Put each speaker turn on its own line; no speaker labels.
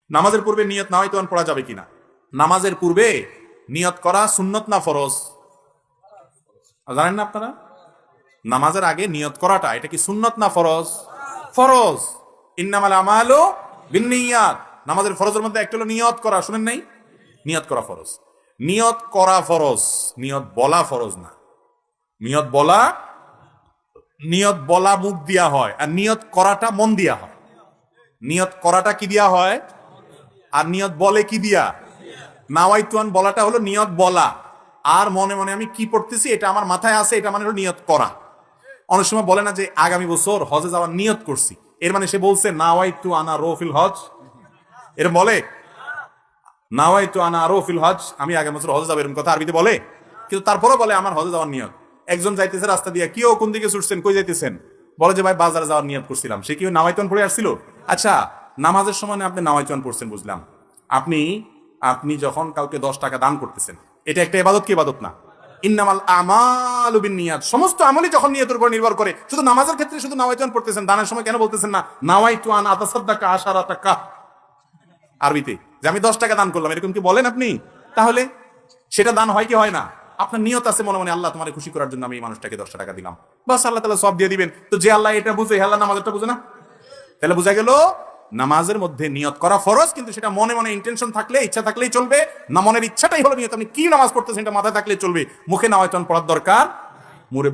নামাজের পূর্বে নিয়ত নাওয়াইতুন পড়া যাবে কিনা? নামাজের পূর্বে নিয়ত করা সুন্নত না ফরজ? জানেন না আপনারা? নামাজের আগে নিয়ত করাটা এটা কি সুন্নত না ফরজ? ফরজ। ইন্নামাল আমালু বিন্নিয়াত। নামাজের ফরজের মধ্যে একটা হলো নিয়ত করা, শুনেন নাই? নিয়ত করা ফরজ। নিয়ত করা ফরজ, নিয়ত বলা ফরজ না। নিয়ত বলা, নিয়ত বলা মুখ দিয়া হয়, আর নিয়ত করাটা মন দিয়া হয়। নিয়ত করাটা কি দিয়া হয়, আর নিয়ত বলে কি দিয়া? নাওয়াইতুন বলাটা হলো নিয়ত বলা, আর মনে মনে আমি কি পড়তেছি এটা আমার মাথায় আছে, এটা মানে হলো নিয়ত করা। অনেক সময় বলে না যে আগামী বছর হজে যাওয়ার নিয়ত করছি, এর মানে সে বলছে নাওয়াইতু আনা রফিল হজ। এরকম বলে নাওয়াইতু আনা রফিল হজ, আমি আগামী বছর হজে যাবো, এরকম কথা আরবিতে বলে। কিন্তু তারপরে বলে আমার হজে যাওয়ার নিয়ত। একজন যাইতেছে রাস্তা দিয়ে, কেউ কোন দিকে ছুটছেন, কই যাইতেছেন? বলে যে ভাই বাজারে যাওয়ার নিয়ত করছিলাম। সে কি নাওয়াইতুন পড়ে আসছিল? আচ্ছা, নামাজের সময় আপনি নাওয়াইতুন পড়ছেন বুঝলাম। আপনি আপনি যখন কাউকে 10 টাকা দান করতেছেন, এটা একটা ইবাদত কি ইবাদত না? ইন্নামাল আমালু বিন্নিয়াত। সমস্ত আমলই যখন নিয়তের উপর নির্ভর করে, শুধু নামাজের ক্ষেত্রে শুধু নাওয়াইতুন পড়তেছেন, দানের সময় কেন বলতেছেন না নাওয়াইতু আন আতাসাদ্দাকা আশারা টাকা? আরবিতে যে আমি 10 টাকা দান করলাম, এরকম কি বলেন আপনি? তাহলে সেটা দান হয় কি হয় না? আপনার নিয়ত আছে মনে মনে, আল্লাহ তোমার খুশি করার জন্য আমি এই মানুষটাকে 10 টাকা দিলাম, বাস আল্লাহ তাআলা সব দিয়ে দিবেন। তো যে আল্লাহ এটা বুঝে, আল্লাহ নামাজটা বুঝে না? তাহলে বোঝা গেল নামাজের মধ্যে নিয়ত করা ফরজ, কিন্তু সেটা মনে মনে ইন্টেনশন থাকলে, ইচ্ছা থাকলেই চলবে না। মনের ইচ্ছাটাই হলো নিয়ত। আপনি কি নামাজ পড়তেছেন এটা মাথায় থাকলে চলবে, মুখে নাওয়াইতুন পড়ার দরকার মুরে